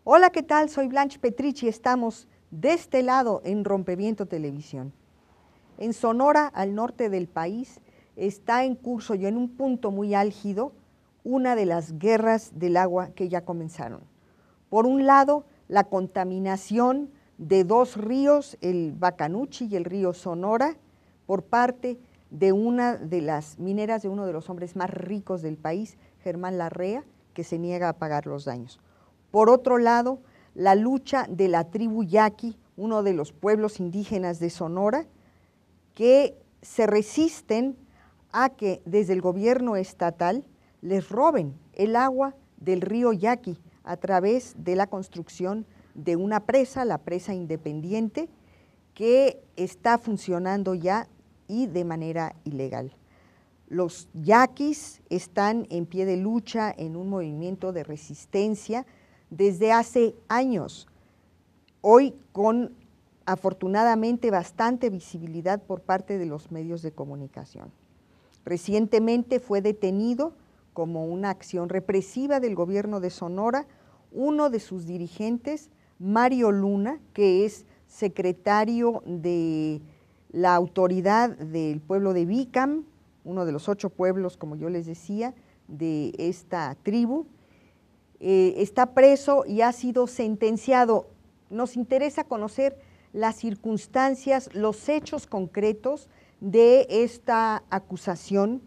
Hola, ¿qué tal? Soy Blanche Petrici y estamos de este lado en Rompeviento Televisión. En Sonora, al norte del país, está en curso y en un punto muy álgido una de las guerras del agua que ya comenzaron. Por un lado, la contaminación de dos ríos, el Bacanuchi y el río Sonora, por parte de una de las mineras de uno de los hombres más ricos del país, Germán Larrea, que se niega a pagar los daños. Por otro lado, la lucha de la tribu Yaqui, uno de los pueblos indígenas de Sonora, que se resisten a que desde el gobierno estatal les roben el agua del río Yaqui a través de la construcción de una presa, la presa Independiente, que está funcionando ya y de manera ilegal. Los yaquis están en pie de lucha en un movimiento de resistencia desde hace años, hoy con afortunadamente bastante visibilidad por parte de los medios de comunicación. Recientemente fue detenido como una acción represiva del gobierno de Sonora uno de sus dirigentes, Mario Luna, que es secretario de la autoridad del pueblo de Bicam, uno de los 8 pueblos, como yo les decía, de esta tribu. Está preso y ha sido sentenciado. Nos interesa conocer las circunstancias, los hechos concretos de esta acusación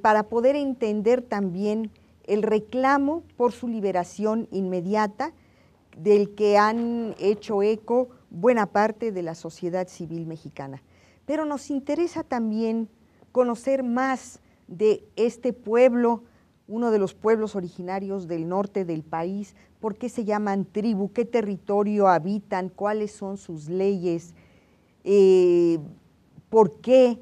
para poder entender también el reclamo por su liberación inmediata del que han hecho eco buena parte de la sociedad civil mexicana. Pero nos interesa también conocer más de este pueblo, uno de los pueblos originarios del norte del país, por qué se llaman tribu, qué territorio habitan, cuáles son sus leyes, por qué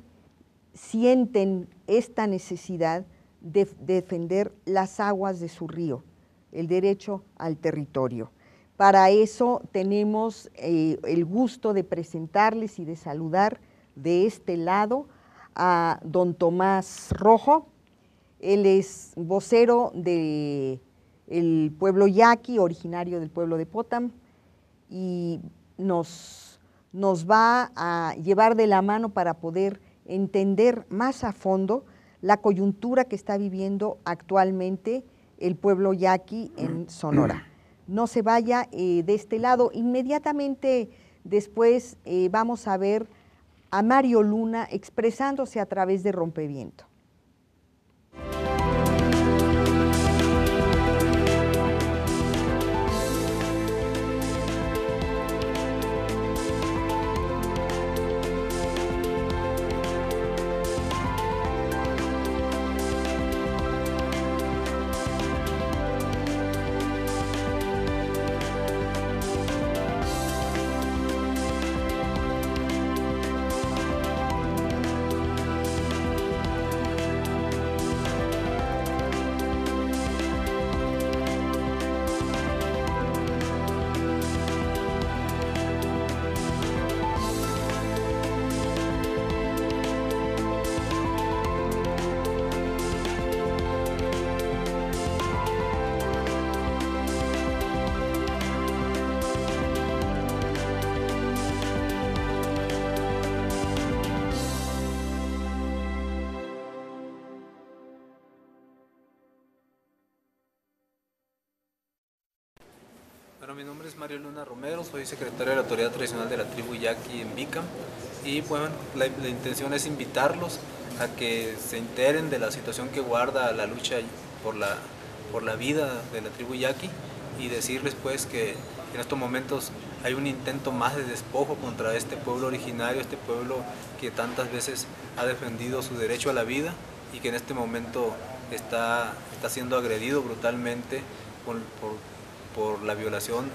sienten esta necesidad de defender las aguas de su río, el derecho al territorio. Para eso tenemos el gusto de presentarles y de saludar de este lado a don Tomás Rojo. Él es vocero del pueblo Yaqui, originario del pueblo de Potam, y nos va a llevar de la mano para poder entender más a fondo la coyuntura que está viviendo actualmente el pueblo Yaqui en Sonora. No se vaya de este lado. Inmediatamente después vamos a ver a Mario Luna expresándose a través de Rompeviento. Bueno, mi nombre es Mario Luna Romero, soy secretario de la Autoridad Tradicional de la Tribu Yaqui en Bicam y bueno, la intención es invitarlos a que se enteren de la situación que guarda la lucha por la vida de la tribu Yaqui y decirles pues que en estos momentos hay un intento más de despojo contra este pueblo originario, este pueblo que tantas veces ha defendido su derecho a la vida y que en este momento está siendo agredido brutalmente por la violación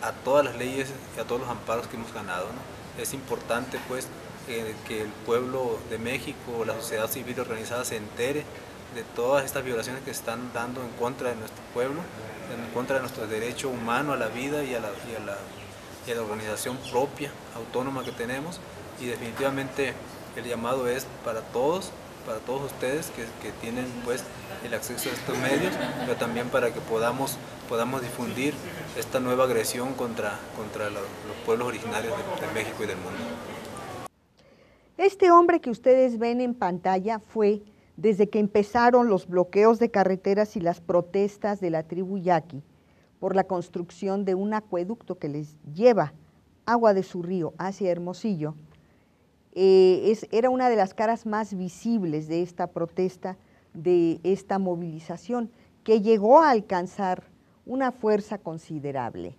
a todas las leyes y a todos los amparos que hemos ganado, ¿no? Es importante pues que el pueblo de México, la sociedad civil organizada se entere de todas estas violaciones que se están dando en contra de nuestro pueblo, en contra de nuestro derecho humano a la vida y a la organización propia, autónoma que tenemos, y definitivamente el llamado es para todos, para todos ustedes que tienen pues el acceso a estos medios, pero también para que podamos difundir esta nueva agresión contra los pueblos originarios de México y del mundo. Este hombre que ustedes ven en pantalla fue, desde que empezaron los bloqueos de carreteras y las protestas de la tribu yaqui por la construcción de un acueducto que les lleva agua de su río hacia Hermosillo, era una de las caras más visibles de esta protesta, de esta movilización, que llegó a alcanzar una fuerza considerable.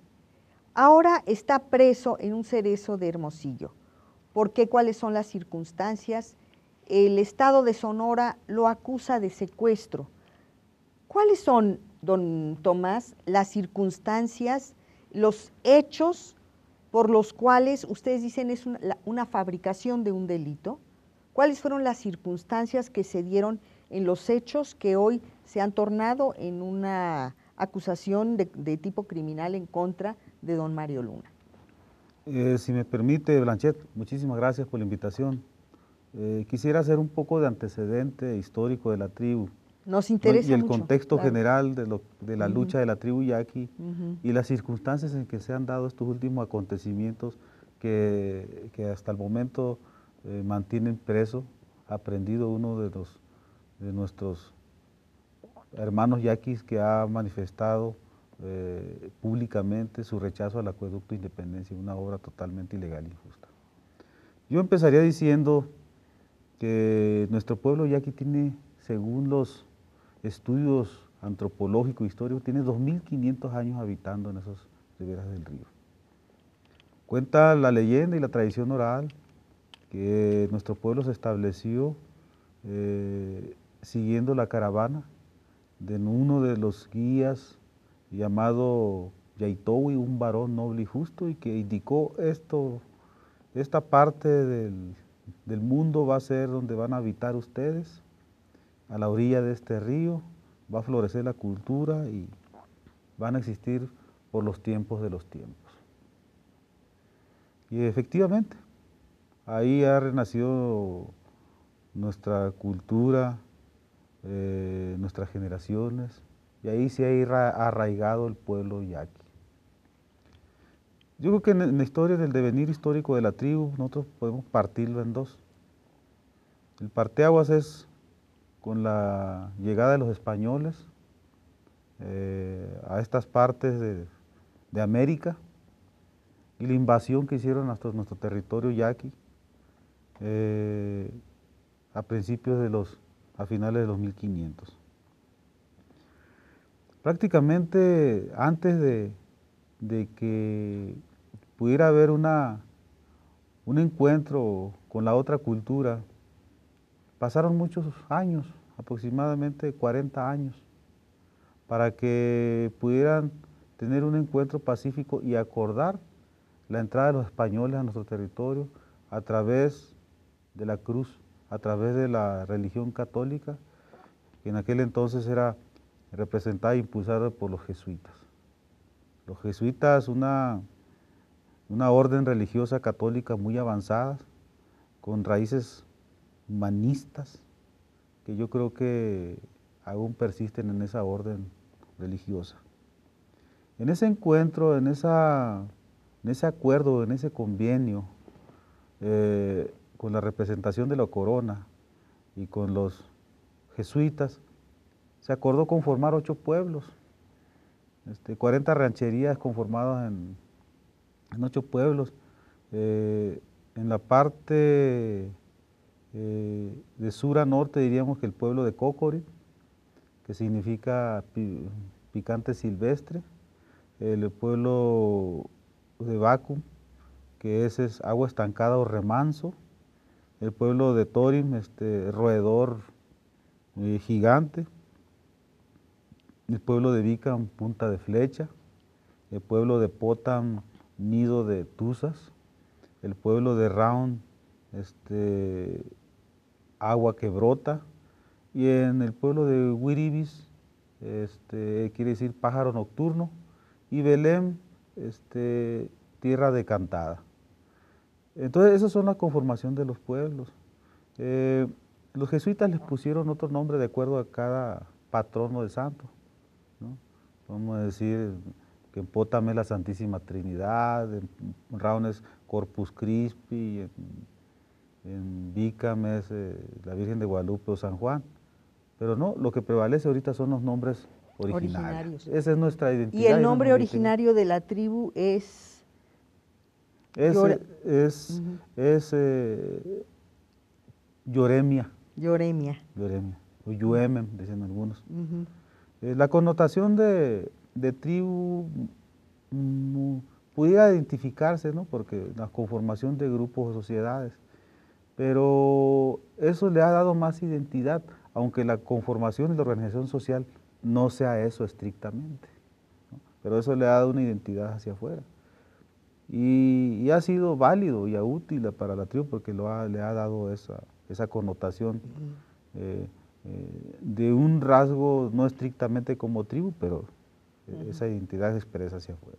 Ahora está preso en un cerezo de Hermosillo. ¿Por qué? ¿Cuáles son las circunstancias? El Estado de Sonora lo acusa de secuestro. ¿Cuáles son, don Tomás, las circunstancias, los hechos por los cuales ustedes dicen es una fabricación de un delito? ¿Cuáles fueron las circunstancias que se dieron en los hechos que hoy se han tornado en una acusación de tipo criminal en contra de don Mario Luna? Si me permite, Blanchet, muchísimas gracias por la invitación. Quisiera hacer un poco de antecedente histórico de la tribu. Nos interesa y el mucho, contexto claro, general de la lucha de la tribu yaqui uh-huh, y las circunstancias en que se han dado estos últimos acontecimientos que hasta el momento mantienen preso, aprendido uno de nuestros hermanos yaquis que ha manifestado públicamente su rechazo al acueducto Independencia, una obra totalmente ilegal e injusta. Yo empezaría diciendo que nuestro pueblo yaqui tiene, según los estudios antropológicos e históricos, tiene 2500 años habitando en esas riberas del río. Cuenta la leyenda y la tradición oral que nuestro pueblo se estableció siguiendo la caravana de uno de los guías llamado Yaitowi, un varón noble y justo, y que indicó esta parte del mundo va a ser donde van a habitar ustedes, a la orilla de este río, va a florecer la cultura y van a existir por los tiempos de los tiempos. Y efectivamente, ahí ha renacido nuestra cultura, nuestras generaciones, y ahí se ha arraigado el pueblo yaqui. Yo creo que en la historia del devenir histórico de la tribu, nosotros podemos partirlo en dos. El parteaguas es con la llegada de los españoles a estas partes de América y la invasión que hicieron hasta nuestro territorio yaqui a finales de los 1500. Prácticamente antes de que pudiera haber un encuentro con la otra cultura, pasaron muchos años, aproximadamente 40 años, para que pudieran tener un encuentro pacífico y acordar la entrada de los españoles a nuestro territorio a través de la cruz, a través de la religión católica, que en aquel entonces era representada e impulsada por los jesuitas. Los jesuitas, una orden religiosa católica muy avanzada, con raíces humanistas, que yo creo que aún persisten en esa orden religiosa. En ese encuentro, en ese acuerdo, en ese convenio, con la representación de la corona y con los jesuitas, se acordó conformar 8 pueblos, 40 rancherías conformadas en 8 pueblos. En la parte de sur a norte diríamos que el pueblo de Cocori, que significa picante silvestre, el pueblo de Bacum, que es agua estancada o remanso, el pueblo de Torim, roedor gigante, el pueblo de Vicam, punta de flecha, el pueblo de Potam, nido de tuzas, el pueblo de Raun, agua que brota, y en el pueblo de Wiribis, quiere decir pájaro nocturno, y Belém, tierra decantada. Entonces, esas son la conformación de los pueblos. los jesuitas les pusieron otro nombre de acuerdo a cada patrono de santo, ¿no? Vamos a decir que en Pótame es la Santísima Trinidad, en Raon es Corpus Christi, en Bicam es la Virgen de Guadalupe o San Juan. Pero no, lo que prevalece ahorita son los nombres originarios. Esa es nuestra identidad. ¿Y el nombre originario de la tribu es? Yoremia. Yoremia. Yoremia, o Yuemem, dicen algunos. La connotación de tribu pudiera identificarse, ¿no? Porque la conformación de grupos o sociedades, pero eso le ha dado más identidad, aunque la conformación de la organización social no sea eso estrictamente, ¿no? Pero eso le ha dado una identidad hacia afuera. Y ha sido válido y útil para la tribu porque le ha dado esa connotación de un rasgo no estrictamente como tribu, pero esa identidad se expresa hacia afuera.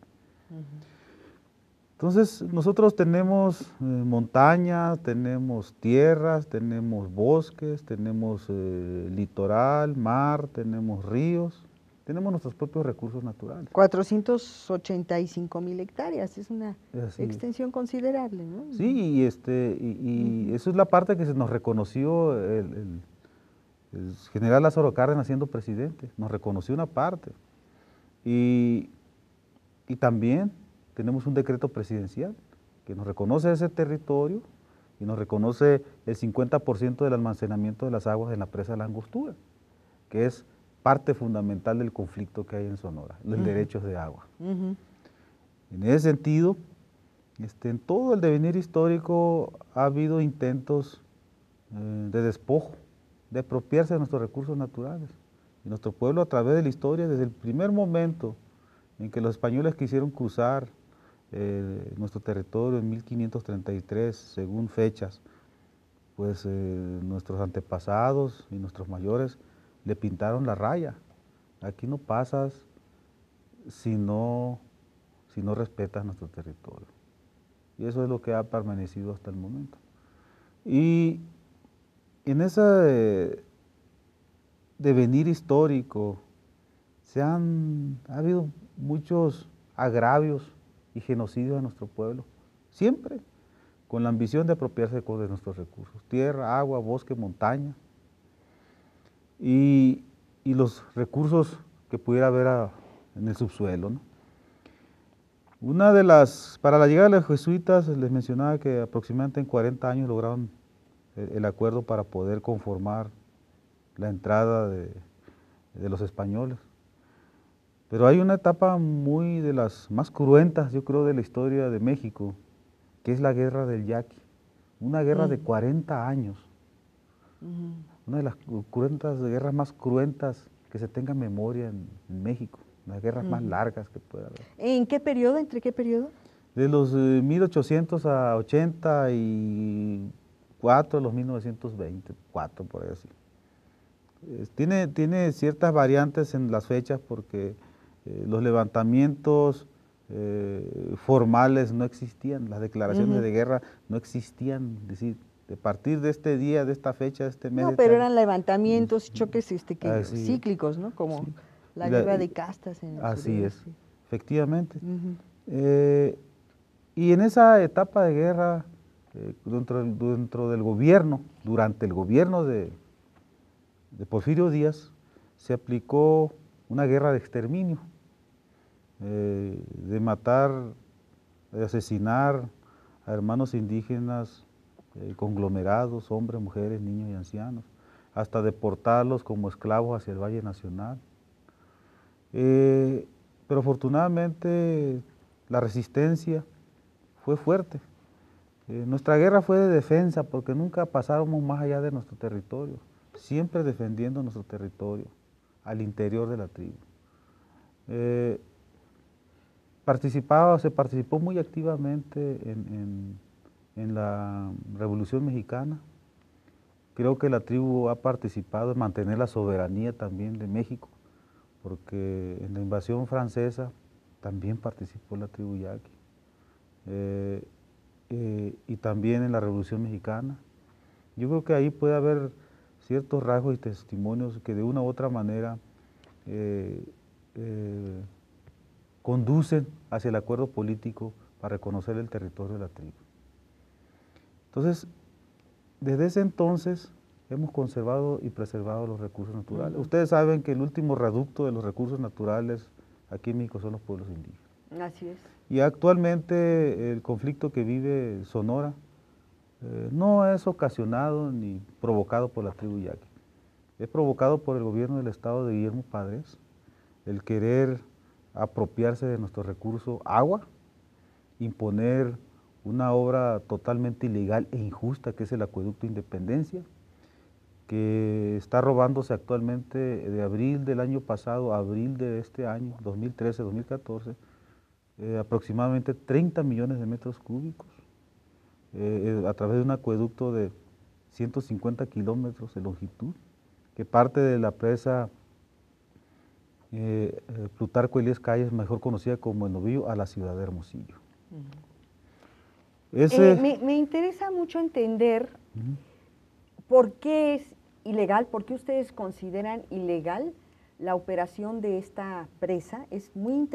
Entonces nosotros tenemos montañas, tenemos tierras, tenemos bosques, tenemos litoral, mar, tenemos ríos, tenemos nuestros propios recursos naturales. 485,000 hectáreas, es una extensión considerable, ¿no? Sí, y eso es la parte que se nos reconoció el general Lázaro Cárdenas siendo presidente, nos reconoció una parte. Y también tenemos un decreto presidencial que nos reconoce ese territorio y nos reconoce el 50% del almacenamiento de las aguas en la presa de la Angostura, que es parte fundamental del conflicto que hay en Sonora, los derechos de agua. En ese sentido, en todo el devenir histórico ha habido intentos de despojo, de apropiarse de nuestros recursos naturales. Y nuestro pueblo, a través de la historia, desde el primer momento en que los españoles quisieron cruzar nuestro territorio en 1533, según fechas, pues nuestros antepasados y nuestros mayores le pintaron la raya. Aquí no pasas si no respetas nuestro territorio. Y eso es lo que ha permanecido hasta el momento. Y en ese devenir histórico ha habido muchos agravios y genocidios a nuestro pueblo, siempre con la ambición de apropiarse de nuestros recursos, tierra, agua, bosque, montaña, y los recursos que pudiera haber en el subsuelo, ¿no? Para la llegada de los jesuitas, les mencionaba que aproximadamente en 40 años lograron el acuerdo para poder conformar la entrada de los españoles. Pero hay una etapa muy de las más cruentas, yo creo, de la historia de México, que es la Guerra del Yaqui. Una guerra de 40 años. Una de las guerras más cruentas que se tenga memoria en México. Las guerras más largas que pueda haber. ¿En qué periodo? ¿Entre qué periodo? De los 1800 a 84, los 1924, por ahí así. Tiene ciertas variantes en las fechas porque los levantamientos formales no existían, las declaraciones de guerra no existían, es decir, de partir de este día, de esta fecha, de este mes. No, pero eran levantamientos, choques cíclicos, ¿no? Como sí. La guerra de castas en el Así sureste. es, efectivamente. Y en esa etapa de guerra, dentro del gobierno, durante el gobierno de Porfirio Díaz, se aplicó una guerra de exterminio, de matar, de asesinar a hermanos indígenas conglomerados, hombres, mujeres, niños y ancianos, hasta deportarlos como esclavos hacia el Valle Nacional. Pero afortunadamente la resistencia fue fuerte. Nuestra guerra fue de defensa porque nunca pasáramos más allá de nuestro territorio, siempre defendiendo nuestro territorio, al interior de la tribu. Se participó muy activamente en la Revolución Mexicana. Creo que la tribu ha participado en mantener la soberanía también de México, porque en la invasión francesa también participó la tribu yaqui, y también en la Revolución Mexicana. Yo creo que ahí puede haber ciertos rasgos y testimonios que de una u otra manera conducen hacia el acuerdo político para reconocer el territorio de la tribu. Entonces, desde ese entonces hemos conservado y preservado los recursos naturales. Ustedes saben que el último reducto de los recursos naturales aquí en México son los pueblos indígenas. Así es. Y actualmente el conflicto que vive Sonora no es ocasionado ni provocado por la tribu yaqui. Es provocado por el gobierno del estado de Guillermo Padres, el querer apropiarse de nuestro recurso agua, imponer una obra totalmente ilegal e injusta que es el Acueducto Independencia, que está robándose actualmente de abril del año pasado a abril de este año, 2013-2014, aproximadamente 30 millones de metros cúbicos a través de un acueducto de 150 kilómetros de longitud, que parte de la presa Plutarco Elías Calles, mejor conocida como El Novillo, a la ciudad de Hermosillo. Me interesa mucho entender por qué es ilegal, por qué ustedes consideran ilegal la operación de esta presa. Es muy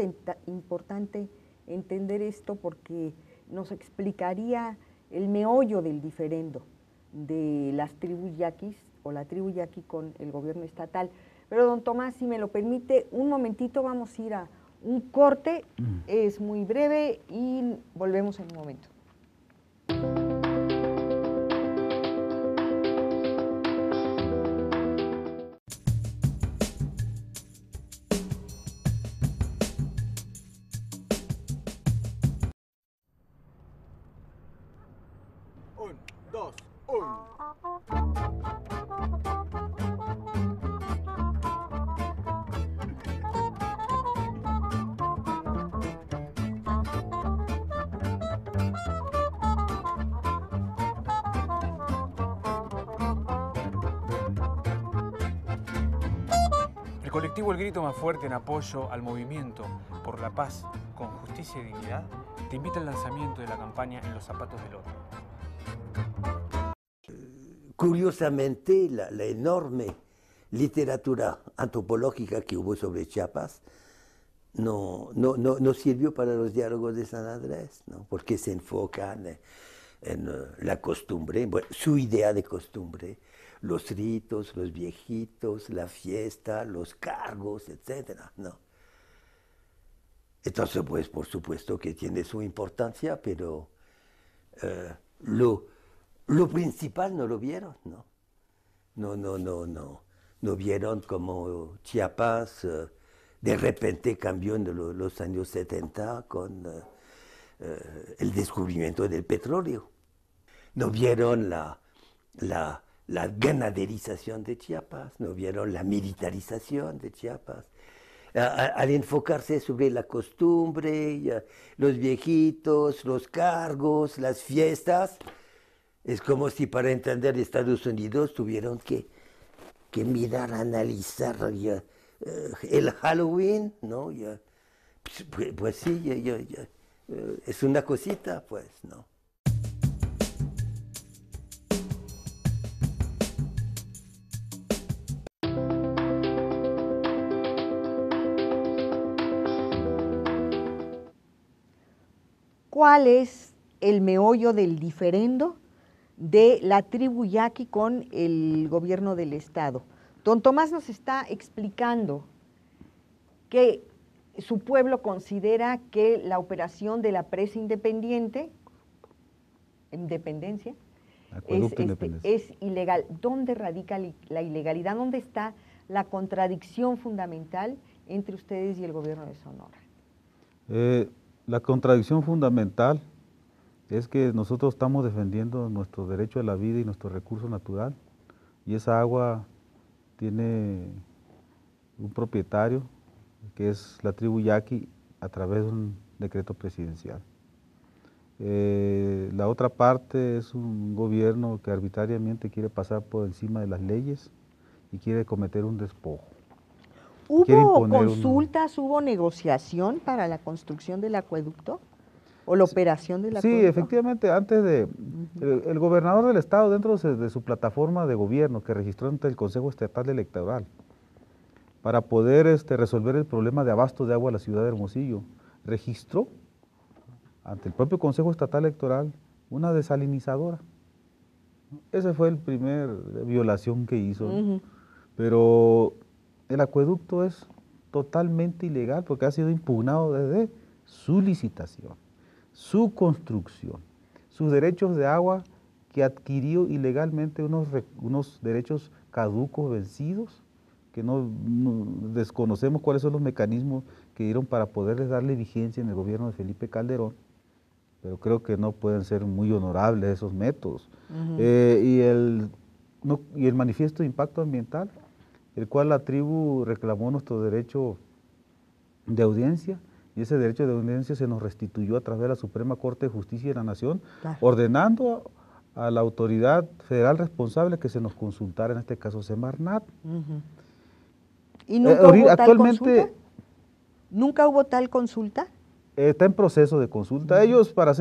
importante entender esto porque nos explicaría el meollo del diferendo de las tribus yaquis o la tribu yaqui con el gobierno estatal. Pero don Tomás, si me lo permite, un momentito vamos a ir a un corte, es muy breve y volvemos en un momento. El colectivo El Grito Más Fuerte, en apoyo al movimiento por la paz con justicia y dignidad, te invita al lanzamiento de la campaña En los zapatos del otro. Curiosamente, la enorme literatura antropológica que hubo sobre Chiapas no sirvió para los diálogos de San Andrés, ¿no? Porque se enfocan en la costumbre, bueno, su idea de costumbre, los ritos, los viejitos, la fiesta, los cargos, etcétera, ¿no? Entonces, pues, por supuesto que tiene su importancia, pero lo principal no lo vieron, ¿no? No vieron cómo Chiapas de repente cambió en los años 70 con el descubrimiento del petróleo. No vieron la ganaderización de Chiapas, no vieron la militarización de Chiapas. Al enfocarse sobre la costumbre, los viejitos, los cargos, las fiestas, es como si para entender Estados Unidos tuvieron que mirar, analizar el Halloween, ¿no? Pues sí, es una cosita, pues, ¿no? ¿Cuál es el meollo del diferendo de la tribu yaqui con el gobierno del estado? Don Tomás nos está explicando que su pueblo considera que la operación de la presa Independencia es ilegal. ¿Dónde radica la ilegalidad? ¿Dónde está la contradicción fundamental entre ustedes y el gobierno de Sonora? La contradicción fundamental es que nosotros estamos defendiendo nuestro derecho a la vida y nuestro recurso natural, y esa agua tiene un propietario, que es la tribu yaqui, a través de un decreto presidencial. La otra parte es un gobierno que arbitrariamente quiere pasar por encima de las leyes y quiere cometer un despojo. ¿Hubo consultas, hubo negociación para la construcción del acueducto? ¿O la operación del Sí, acueducto? efectivamente, antes de... el gobernador del estado, dentro de su plataforma de gobierno que registró ante el Consejo Estatal Electoral, para poder resolver el problema de abasto de agua a la ciudad de Hermosillo, registró ante el propio Consejo Estatal Electoral una desalinizadora. Esa fue el primer violación que hizo, ¿no? Pero el acueducto es totalmente ilegal porque ha sido impugnado desde su licitación, su construcción, sus derechos de agua que adquirió ilegalmente unos derechos caducos, vencidos, que desconocemos cuáles son los mecanismos que dieron para poderles darle vigencia en el gobierno de Felipe Calderón, pero creo que no pueden ser muy honorables esos métodos. Y el manifiesto de impacto ambiental, el cual la tribu reclamó nuestro derecho de audiencia, y ese derecho de audiencia se nos restituyó a través de la Suprema Corte de Justicia de la Nación, Claro. ordenando a la autoridad federal responsable que se nos consultara, en este caso Semarnat. ¿Y nunca hubo tal Actualmente consulta? ¿Nunca hubo tal consulta? está en proceso de consulta. Ellos para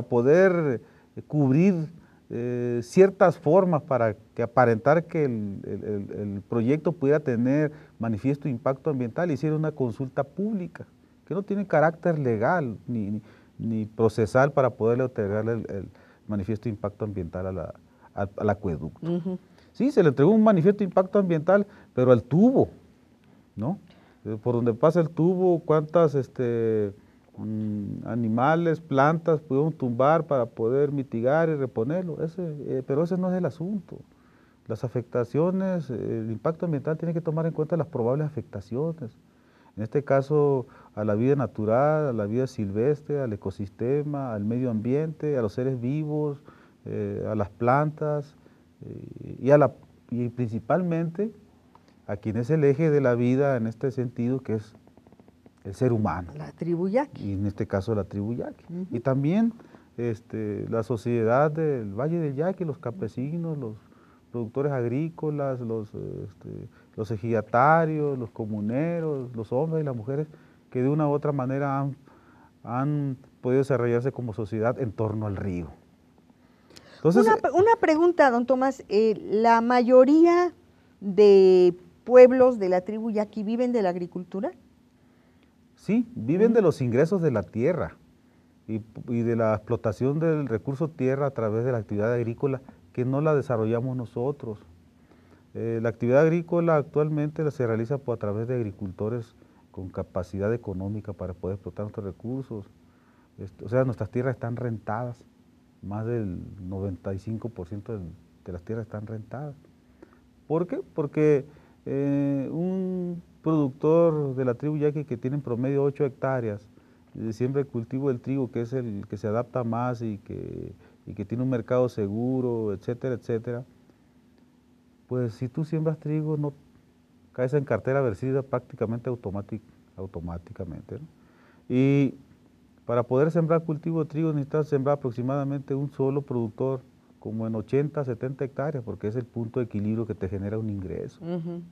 poder cubrir ciertas formas para que aparentar que el proyecto pudiera tener manifiesto de impacto ambiental, hicieron una consulta pública que no tiene carácter legal ni procesal para poderle otorgarle el manifiesto de impacto ambiental al acueducto. Sí, se le entregó un manifiesto de impacto ambiental, pero al tubo, ¿no? Por donde pasa el tubo, cuántas animales, plantas pudieron tumbar para poder mitigar y reponerlo, pero ese no es el asunto. Las afectaciones, el impacto ambiental tiene que tomar en cuenta las probables afectaciones, en este caso a la vida natural, a la vida silvestre, al ecosistema, al medio ambiente, a los seres vivos, a las plantas y principalmente a quien es el eje de la vida en este sentido, que es el ser humano. La tribu Yaqui. Y en este caso la tribu Yaqui. Y también la sociedad del Valle del Yaqui, los campesinos, los productores agrícolas, los ejidatarios, los comuneros, los hombres y las mujeres, que de una u otra manera han podido desarrollarse como sociedad en torno al río. Entonces, una pregunta, don Tomás. ¿La mayoría de pueblos de la tribu Yaqui viven de la agricultura? Sí, viven de los ingresos de la tierra y de la explotación del recurso tierra a través de la actividad agrícola, que no la desarrollamos nosotros. La actividad agrícola actualmente se realiza a través de agricultores con capacidad económica para poder explotar nuestros recursos. O sea, nuestras tierras están rentadas, más del 95% de las tierras están rentadas. ¿Por qué? Porque un productor de la tribu Yaqui que tiene en promedio 8 hectáreas, siembra el cultivo del trigo, que es el que se adapta más y que tiene un mercado seguro, etcétera, etcétera, pues si tú siembras trigo, no caes en cartera vencida prácticamente automáticamente, ¿no? Y para poder sembrar cultivo de trigo necesitas sembrar aproximadamente un solo productor, como en 80, 70 hectáreas, porque es el punto de equilibrio que te genera un ingreso.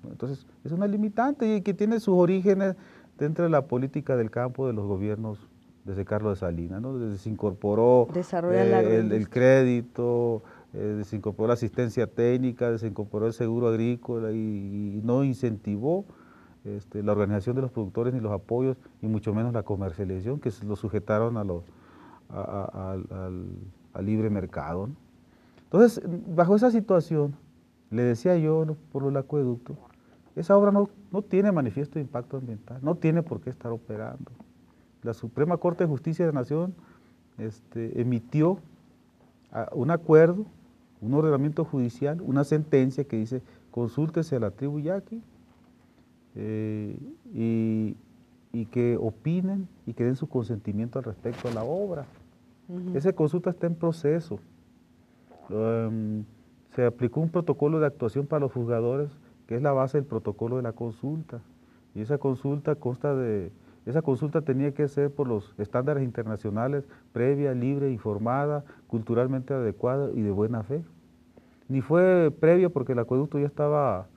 Entonces, es una limitante y que tiene sus orígenes dentro de la política del campo de los gobiernos desde Carlos de Salinas, ¿no? Desde se incorporó el crédito, se incorporó la asistencia técnica, se incorporó el seguro agrícola y no incentivó la organización de los productores ni los apoyos, y mucho menos la comercialización, que lo sujetaron al libre mercado, ¿no? Entonces, bajo esa situación, le decía yo, ¿no?, por el acueducto, esa obra no tiene manifiesto de impacto ambiental, no tiene por qué estar operando. La Suprema Corte de Justicia de la Nación emitió un acuerdo, un ordenamiento judicial, una sentencia que dice: consúltese a la tribu Yaqui y que opinen y que den su consentimiento al respecto a la obra. Esa consulta está en proceso. Se aplicó un protocolo de actuación para los juzgadores, que es la base del protocolo de la consulta, y esa consulta tenía que ser por los estándares internacionales, previa, libre, informada, culturalmente adecuada y de buena fe. Ni fue previa porque el acueducto ya estaba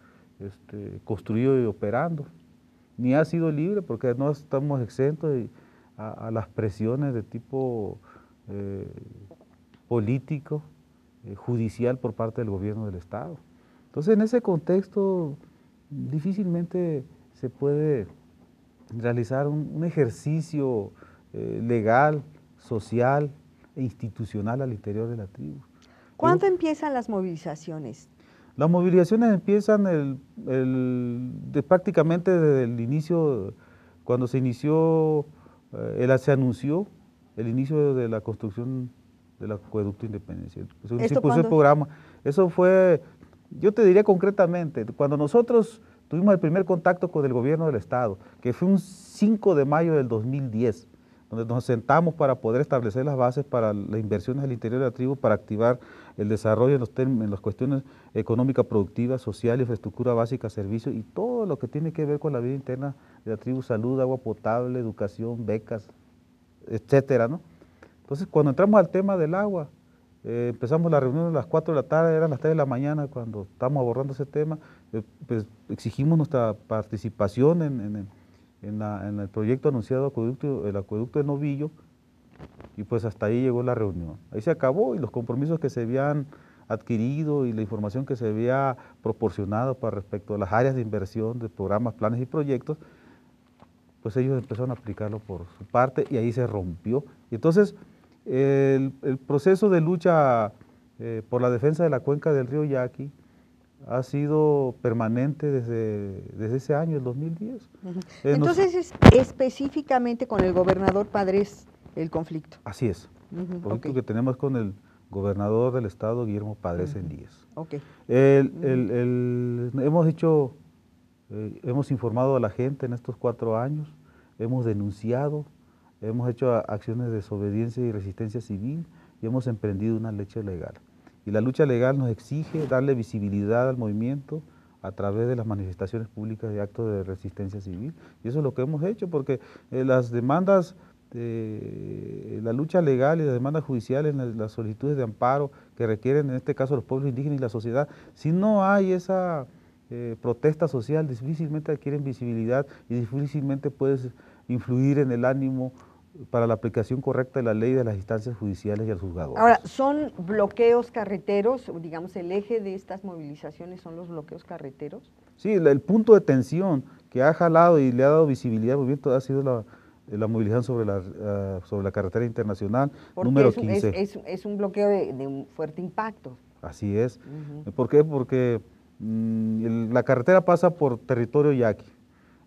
construido y operando, ni ha sido libre porque no estamos exentos a las presiones de tipo político, judicial por parte del gobierno del Estado. Entonces, en ese contexto, difícilmente se puede realizar un ejercicio legal, social e institucional al interior de la tribu. ¿Cuándo empiezan las movilizaciones? Las movilizaciones empiezan prácticamente desde el inicio, cuando se inició, se anunció el inicio de la construcción del acueducto Independencia. ¿Esto cuándo? El programa. Eso fue, yo te diría concretamente, cuando nosotros tuvimos el primer contacto con el gobierno del Estado, que fue un 5 de mayo del 2010, donde nos sentamos para poder establecer las bases para las inversiones al interior de la tribu, para activar el desarrollo en las cuestiones económicas, productivas, social, infraestructura básica, servicios y todo lo que tiene que ver con la vida interna de la tribu, salud, agua potable, educación, becas, etcétera, ¿no? Entonces, cuando entramos al tema del agua, empezamos la reunión a las 4 de la tarde, eran las 3 de la mañana cuando estábamos abordando ese tema, pues exigimos nuestra participación en el proyecto anunciado, el acueducto de Novillo, y pues hasta ahí llegó la reunión. Ahí se acabó y los compromisos que se habían adquirido y la información que se había proporcionado para respecto a las áreas de inversión de programas, planes y proyectos, pues ellos empezaron a aplicarlo por su parte y ahí se rompió. Y entonces el proceso de lucha por la defensa de la cuenca del río Yaqui ha sido permanente desde ese año, el 2010. Entonces, específicamente con el gobernador Padres el conflicto. Así es. El conflicto que tenemos con el gobernador del estado, Guillermo Padres Elías. Okay. Hemos informado a la gente en estos 4 años, hemos denunciado, hemos hecho acciones de desobediencia y resistencia civil y hemos emprendido una lucha legal. Y la lucha legal nos exige darle visibilidad al movimiento a través de las manifestaciones públicas y actos de resistencia civil. Y eso es lo que hemos hecho, porque las demandas, la lucha legal y las demandas judiciales, las solicitudes de amparo que requieren en este caso los pueblos indígenas y la sociedad, si no hay esa protesta social, difícilmente adquieren visibilidad y difícilmente puedes influir en el ánimo para la aplicación correcta de la ley de las instancias judiciales y al juzgado. Ahora, ¿son bloqueos carreteros? Digamos, el eje de estas movilizaciones son los bloqueos carreteros. Sí, el punto de tensión que ha jalado y le ha dado visibilidad al movimiento ha sido la movilización sobre la carretera internacional número 15. Es un bloqueo de un fuerte impacto. Así es. ¿Por qué? Porque la carretera pasa por territorio yaqui.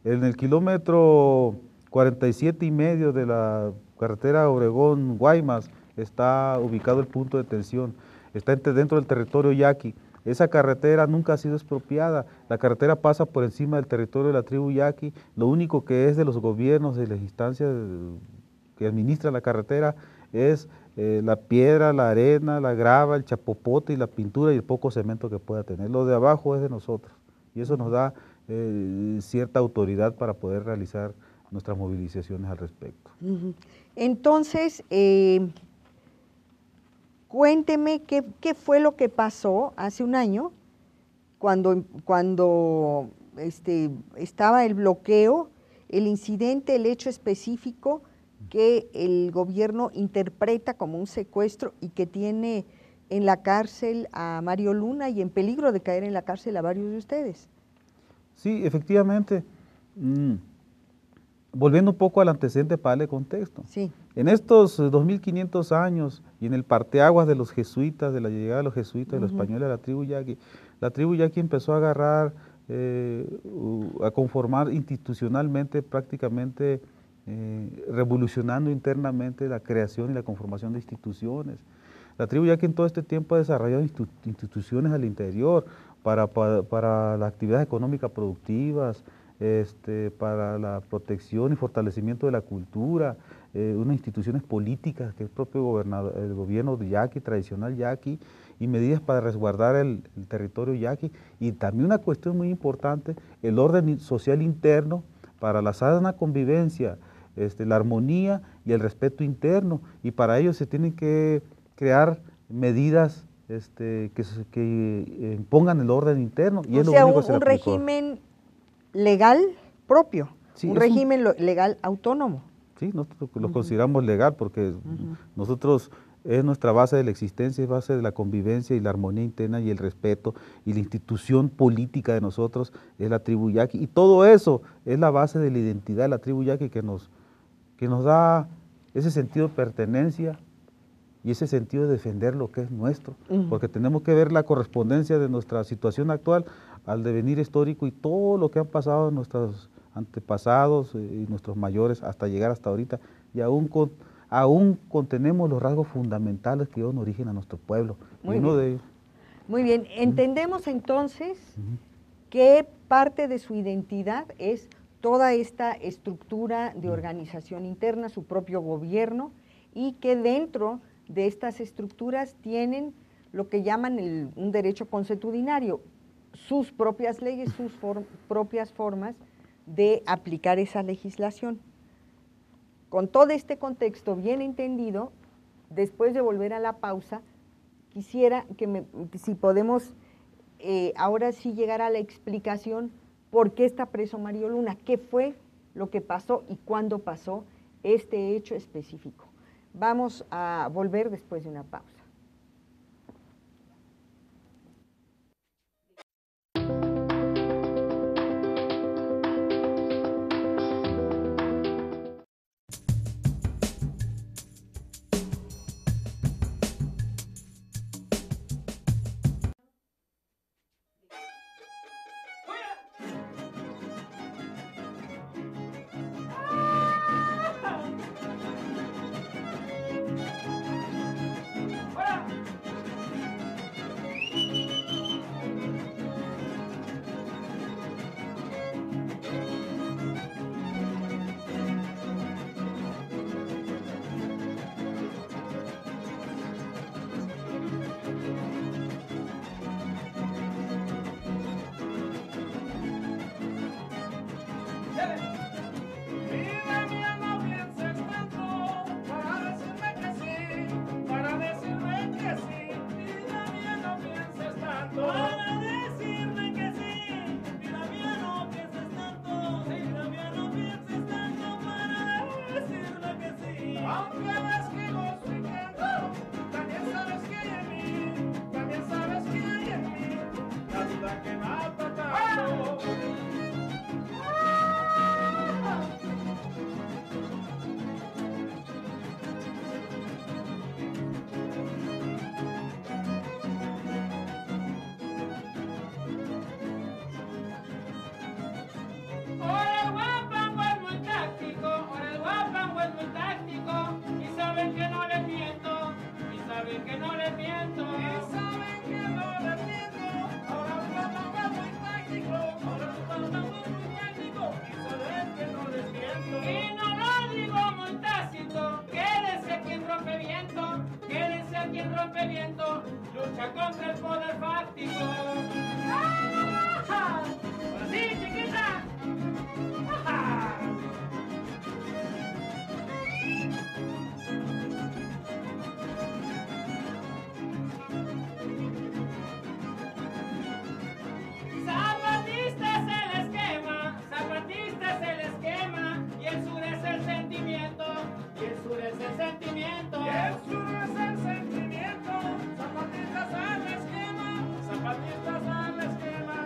En el kilómetro 47,5 de la carretera Obregón-Guaymas está ubicado el punto de tensión, está dentro del territorio yaqui. Esa carretera nunca ha sido expropiada, la carretera pasa por encima del territorio de la tribu yaqui, lo único que es de los gobiernos, de las instancias que administran la carretera es la piedra, la arena, la grava, el chapopote y la pintura y el poco cemento que pueda tener. Lo de abajo es de nosotros y eso nos da cierta autoridad para poder realizar nuestras movilizaciones al respecto. Entonces, cuénteme qué fue lo que pasó hace un año cuando estaba el bloqueo, el incidente, el hecho específico que el gobierno interpreta como un secuestro y que tiene en la cárcel a Mario Luna y en peligro de caer en la cárcel a varios de ustedes. Sí, efectivamente. Volviendo un poco al antecedente para darle contexto. Sí. En estos 2500 años y en el parteaguas de los jesuitas, de la llegada de los jesuitas, de los españoles a la tribu yaqui empezó a agarrar, a conformar institucionalmente, prácticamente revolucionando internamente la creación y la conformación de instituciones. La tribu yaqui en todo este tiempo ha desarrollado instituciones al interior para las actividades económicas productivas, para la protección y fortalecimiento de la cultura, unas instituciones políticas que es propio el gobierno de yaqui, tradicional yaqui, y medidas para resguardar el territorio yaqui, y también una cuestión muy importante, el orden social interno para la sana convivencia, la armonía y el respeto interno, y para ello se tienen que crear medidas que impongan el orden interno. Y o es sea, lo único que se le un aplicó. régimen legal propio, Sí, un régimen legal autónomo. Sí, nosotros lo consideramos legal porque nosotros es nuestra base de la existencia, es base de la convivencia y la armonía interna y el respeto y la institución política de nosotros es la tribu Yaqui. Y todo eso es la base de la identidad de la tribu Yaqui que nos da ese sentido de pertenencia y ese sentido de defender lo que es nuestro, porque tenemos que ver la correspondencia de nuestra situación actual al devenir histórico y todo lo que han pasado nuestros antepasados y nuestros mayores hasta llegar hasta ahorita, y aún contenemos los rasgos fundamentales que dieron origen a nuestro pueblo. Muy y uno bien. de ellos. Muy bien, entendemos entonces que parte de su identidad es toda esta estructura de organización interna, su propio gobierno, y que dentro de estas estructuras tienen lo que llaman un derecho consuetudinario, sus propias leyes, sus propias formas de aplicar esa legislación. Con todo este contexto bien entendido, después de volver a la pausa, quisiera que si podemos ahora sí llegar a la explicación por qué está preso Mario Luna, qué fue lo que pasó y cuándo pasó este hecho específico. Vamos a volver después de una pausa. Lucha contra el poder fáctico. ¡Ah! ¡Sí, chiquita! ¡Ah! Zapatista es el esquema, zapatista es el esquema, y el sur es el sentimiento, y el sur es el sentimiento, y el sur es el sentimiento. Zapatistas al esquema, zapatistas al esquema,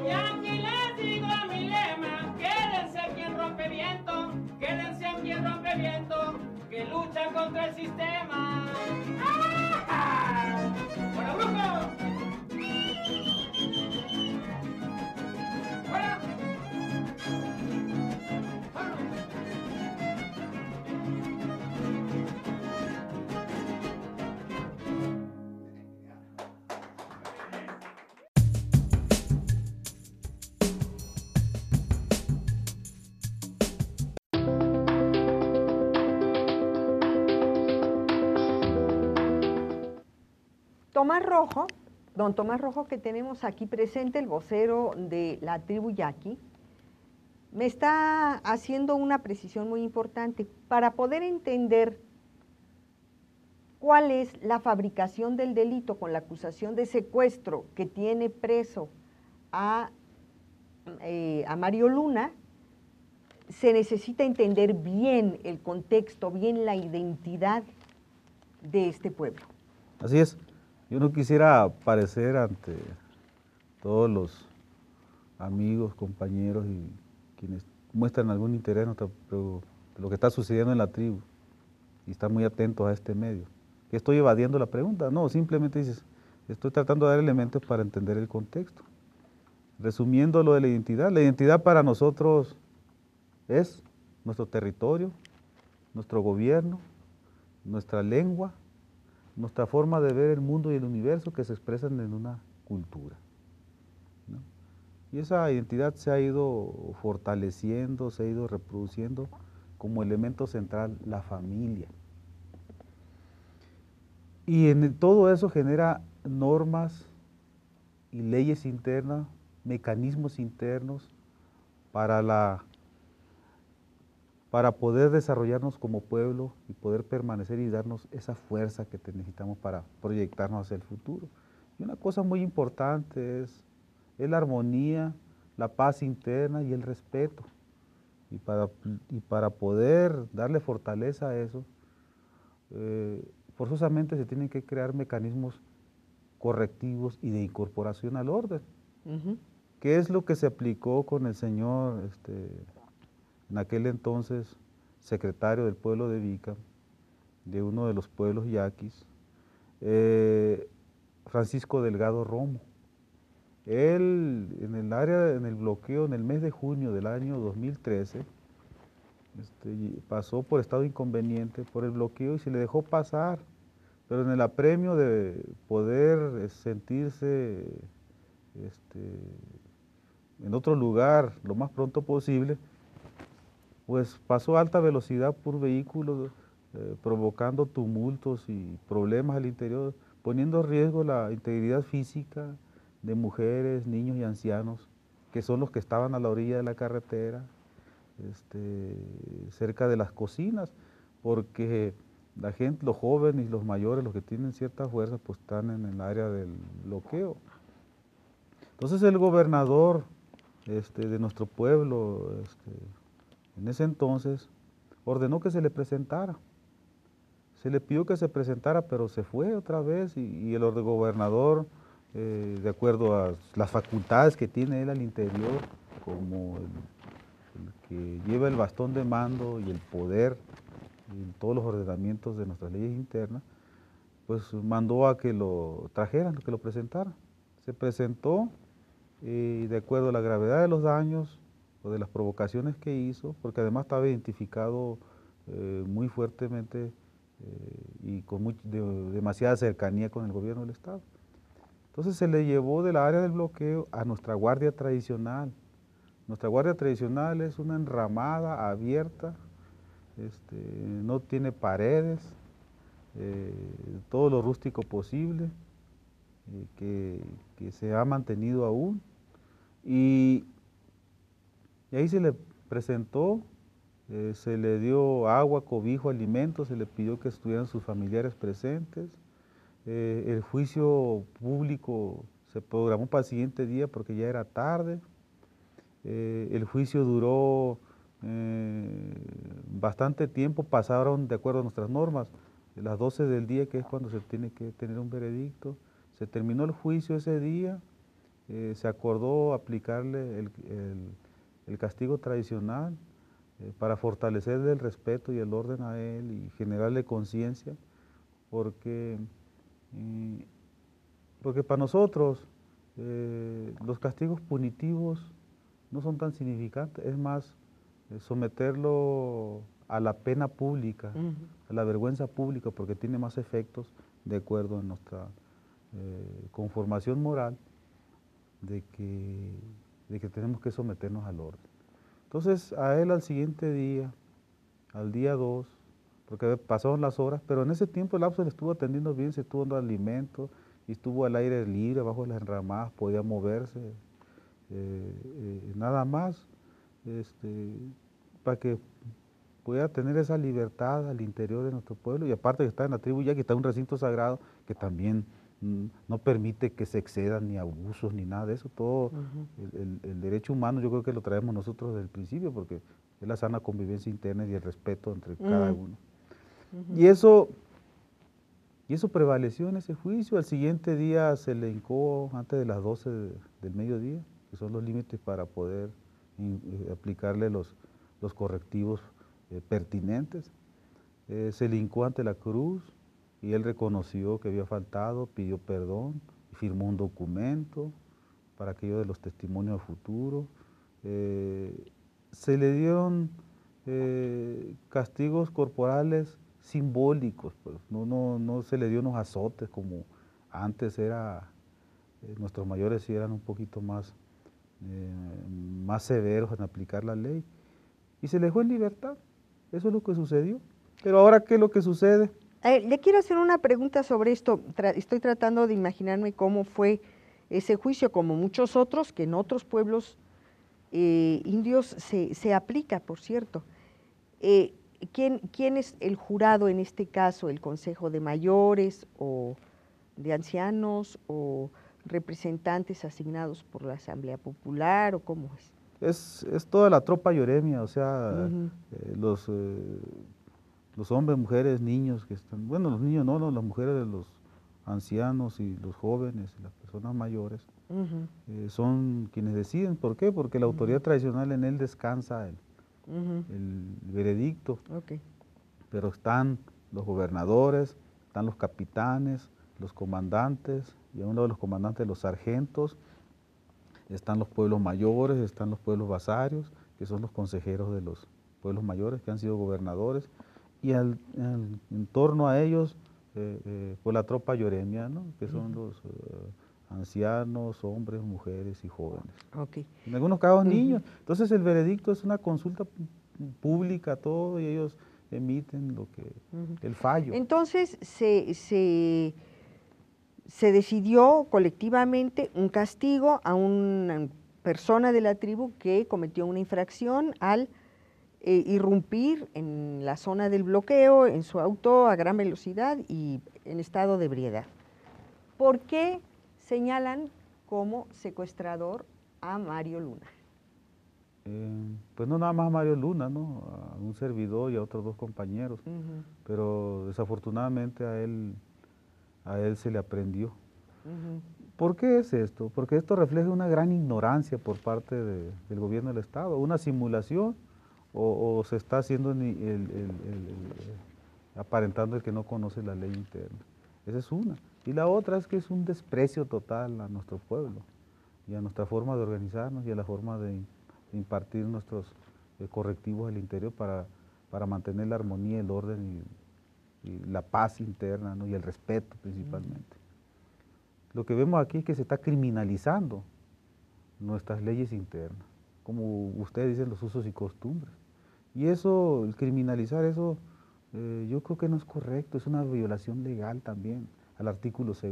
y aquí les digo mi lema: quédense aquí en Rompeviento, quédense aquí en Rompeviento, que lucha contra el sistema. ¡Ah! ¡Fuera, brujo! ¡Fuera! Tomás Rojo, don Tomás Rojo, que tenemos aquí presente, el vocero de la tribu Yaqui, me está haciendo una precisión muy importante para poder entender cuál es la fabricación del delito con la acusación de secuestro que tiene preso a Mario Luna. se necesita entender bien el contexto, bien la identidad de este pueblo. Así es. Yo no quisiera aparecer ante todos los amigos, compañeros y quienes muestran algún interés de lo que está sucediendo en la tribu y están muy atentos a este medio. ¿Que estoy evadiendo la pregunta? No, simplemente dices, estoy tratando de dar elementos para entender el contexto. Resumiendo lo de la identidad para nosotros es nuestro territorio, nuestro gobierno, nuestra lengua, nuestra forma de ver el mundo y el universo que se expresan en una cultura, ¿no? Y esa identidad se ha ido fortaleciendo, se ha ido reproduciendo como elemento central la familia. Y todo eso genera normas y leyes internas, mecanismos internos para poder desarrollarnos como pueblo y poder permanecer y darnos esa fuerza que necesitamos para proyectarnos hacia el futuro. Y una cosa muy importante es la armonía, la paz interna y el respeto. Y para poder darle fortaleza a eso, forzosamente se tienen que crear mecanismos correctivos y de incorporación al orden. ¿Qué es lo que se aplicó con el señor, en aquel entonces, secretario del pueblo de Vica, de uno de los pueblos yaquis, Francisco Delgado Romo? Él, en el bloqueo, en el mes de junio del año 2013, pasó por estado inconveniente, por el bloqueo, y se le dejó pasar, pero en el apremio de poder sentirse en otro lugar lo más pronto posible, pues pasó a alta velocidad por vehículo, provocando tumultos y problemas al interior, poniendo en riesgo la integridad física de mujeres, niños y ancianos, que son los que estaban a la orilla de la carretera, cerca de las cocinas, porque la gente, los jóvenes y los mayores, los que tienen cierta fuerza, pues están en el área del bloqueo. Entonces el gobernador de nuestro pueblo, en ese entonces, ordenó que se le presentara. Se le pidió que se presentara, pero se fue otra vez, y el gobernador, de acuerdo a las facultades que tiene él al interior, como el que lleva el bastón de mando y el poder en todos los ordenamientos de nuestras leyes internas, pues mandó a que lo trajeran, que lo presentaran. Se presentó, y de acuerdo a la gravedad de los daños o de las provocaciones que hizo, porque además estaba identificado muy fuertemente y con demasiada cercanía con el gobierno del Estado. Entonces se le llevó del área del bloqueo a nuestra guardia tradicional. Nuestra guardia tradicional es una enramada abierta, no tiene paredes, todo lo rústico posible, que se ha mantenido aún. Y ahí se le presentó, se le dio agua, cobijo, alimentos, se le pidió que estuvieran sus familiares presentes. El juicio público se programó para el siguiente día porque ya era tarde. El juicio duró bastante tiempo, pasaron de acuerdo a nuestras normas, las 12 del día, que es cuando se tiene que tener un veredicto. Se terminó el juicio ese día, se acordó aplicarle el castigo tradicional para fortalecerle el respeto y el orden a él y generarle conciencia, porque para nosotros los castigos punitivos no son tan significantes, es más someterlo a la pena pública, a la vergüenza pública, porque tiene más efectos de acuerdo a nuestra conformación moral de que tenemos que someternos al orden. Entonces a él al siguiente día, al día 2, porque pasaron las horas, pero en ese tiempo el lapso le estuvo atendiendo bien, se estuvo dando alimento y estuvo al aire libre, bajo las enramadas, podía moverse, nada más, para que pueda tener esa libertad al interior de nuestro pueblo, y aparte que está en la tribu ya que está en un recinto sagrado que también no permite que se excedan ni abusos ni nada de eso. Todo el derecho humano yo creo que lo traemos nosotros desde el principio, porque es la sana convivencia interna y el respeto entre cada uno. Y eso prevaleció en ese juicio. Al siguiente día se le hincó antes de las 12 del mediodía, que son los límites para poder aplicarle los correctivos pertinentes. Se le hincó ante la cruz y él reconoció que había faltado, pidió perdón, firmó un documento para aquello de los testimonios a futuro. Se le dieron castigos corporales simbólicos, pues. No se le dio unos azotes como antes era. Nuestros mayores sí eran un poquito más severos en aplicar la ley, y se le dejó en libertad. Eso es lo que sucedió. Pero ahora, ¿qué es lo que sucede? Le quiero hacer una pregunta sobre esto. Estoy tratando de imaginarme cómo fue ese juicio, como muchos otros, que en otros pueblos indios se aplica, por cierto. ¿Quién es el jurado en este caso? ¿El Consejo de Mayores o de Ancianos o representantes asignados por la Asamblea Popular, o cómo es? Es toda la tropa yoremia, o sea, los hombres, mujeres, niños que están, bueno, los niños no, las mujeres de los ancianos y los jóvenes y las personas mayores son quienes deciden. ¿Por qué? Porque la autoridad tradicional, en él descansa el veredicto. Pero están los gobernadores, están los capitanes, los comandantes, y a un lado de los comandantes los sargentos, están los pueblos mayores, están los pueblos basarios, que son los consejeros de los pueblos mayores, que han sido gobernadores, y en torno a ellos, pues la tropa yoremia, ¿no? Que son los ancianos, hombres, mujeres y jóvenes. En algunos casos niños. Entonces el veredicto es una consulta pública, todo, y ellos emiten el fallo. Entonces se decidió colectivamente un castigo a una persona de la tribu que cometió una infracción al irrumpir en la zona del bloqueo en su auto a gran velocidad y en estado de ebriedad. ¿Por qué señalan como secuestrador a Mario Luna? Pues no nada más a Mario Luna, ¿no? A un servidor y a otros 2 compañeros, pero desafortunadamente a él se le aprendió. ¿Por qué es esto? Porque esto refleja una gran ignorancia por parte del gobierno del Estado, una simulación, o se está haciendo aparentando el que no conoce la ley interna. Esa es una. Y la otra es que es un desprecio total a nuestro pueblo y a nuestra forma de organizarnos y a la forma de impartir nuestros correctivos al interior para mantener la armonía, el orden y la paz interna, ¿no? Y el respeto principalmente. Lo que vemos aquí es que se está criminalizando nuestras leyes internas, como ustedes dicen, los usos y costumbres. Y eso, el criminalizar eso, yo creo que no es correcto, es una violación legal también al artículo 2,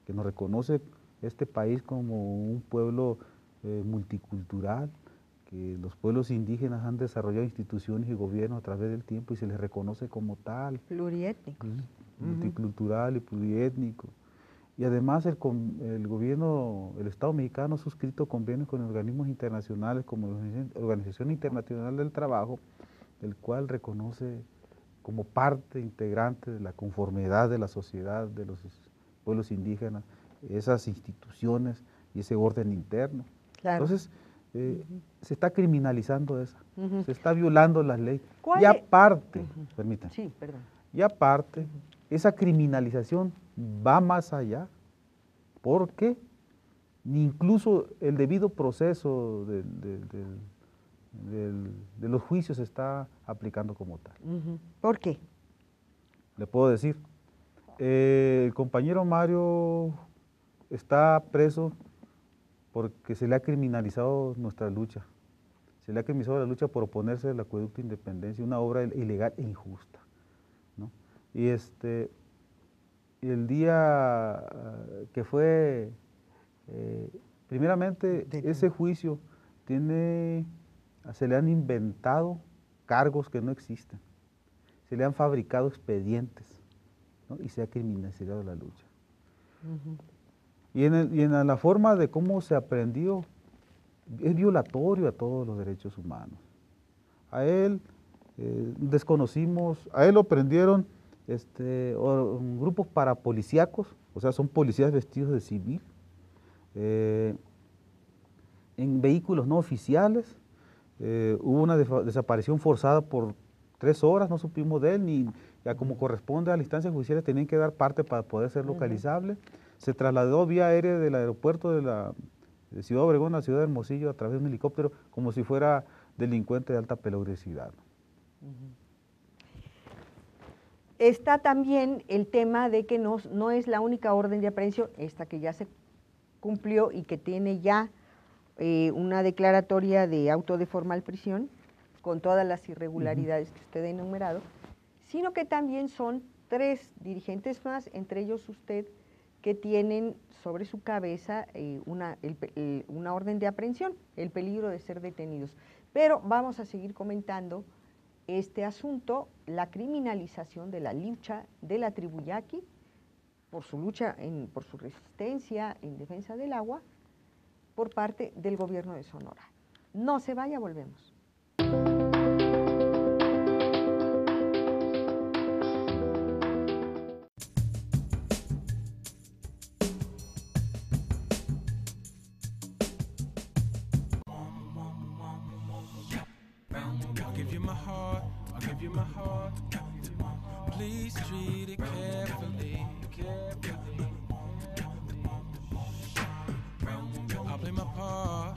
que nos reconoce este país como un pueblo multicultural, que los pueblos indígenas han desarrollado instituciones y gobiernos a través del tiempo y se les reconoce como tal. Pluriétnico. Multicultural y pluriétnico. Y además el gobierno, el Estado mexicano ha suscrito convenios con organismos internacionales como la Organización Internacional del Trabajo, el cual reconoce como parte integrante de la conformidad de la sociedad de los pueblos indígenas esas instituciones y ese orden interno. Claro. Entonces, se está criminalizando eso, se está violando las leyes. ¿Cuál Y aparte, permítanme, Sí, perdón. y aparte, esa criminalización va más allá. ¿Por qué? Incluso el debido proceso de los juicios se está aplicando como tal. ¿Por qué? Le puedo decir, el compañero Mario está preso porque se le ha criminalizado nuestra lucha. Se le ha criminalizado la lucha por oponerse al acueducto Independencia, una obra ilegal e injusta, ¿no? Y el día que fue, primeramente, ese juicio se le han inventado cargos que no existen, se le han fabricado expedientes, ¿no? Y se ha criminalizado la lucha. Y en la forma de cómo se aprendió, es violatorio a todos los derechos humanos. A él desconocimos, a él lo prendieron grupos parapolicíacos, o sea, son policías vestidos de civil, en vehículos no oficiales. Hubo una desaparición forzada por 3 horas, no supimos de él, ni ya como corresponde a las instancias judiciales tenían que dar parte para poder ser localizable. Se trasladó vía aérea del aeropuerto de Ciudad Obregón a Ciudad de Hermosillo a través de un helicóptero como si fuera delincuente de alta peligrosidad. Está también el tema de que no es la única orden de aprehensión, esta que ya se cumplió y que tiene ya una declaratoria de auto de formal prisión con todas las irregularidades que usted ha enumerado, sino que también son 3 dirigentes más, entre ellos usted, que tienen sobre su cabeza una orden de aprehensión, el peligro de ser detenidos. Pero vamos a seguir comentando este asunto, la criminalización de la lucha de la tribu yaqui por su lucha, por su resistencia en defensa del agua por parte del gobierno de Sonora. No se vaya, volvemos. Please treat it carefully, carefully. I'll play my part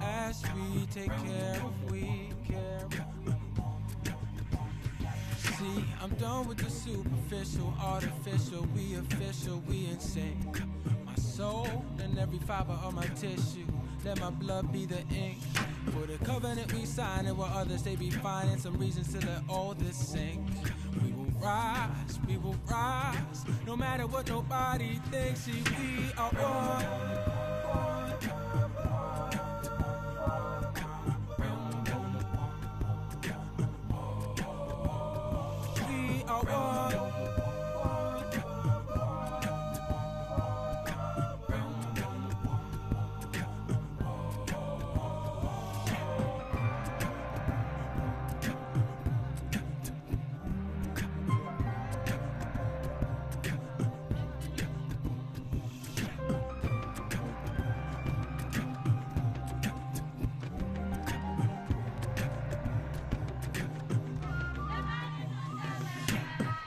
as we take care of we. See, I'm done with the superficial, artificial. We official, we insane. My soul and every fiber of my tissue. Let my blood be the ink. For the covenant we sign and while others they be finding some reasons to let all this sink. We will rise, no matter what nobody thinks. See, we are one. We are one.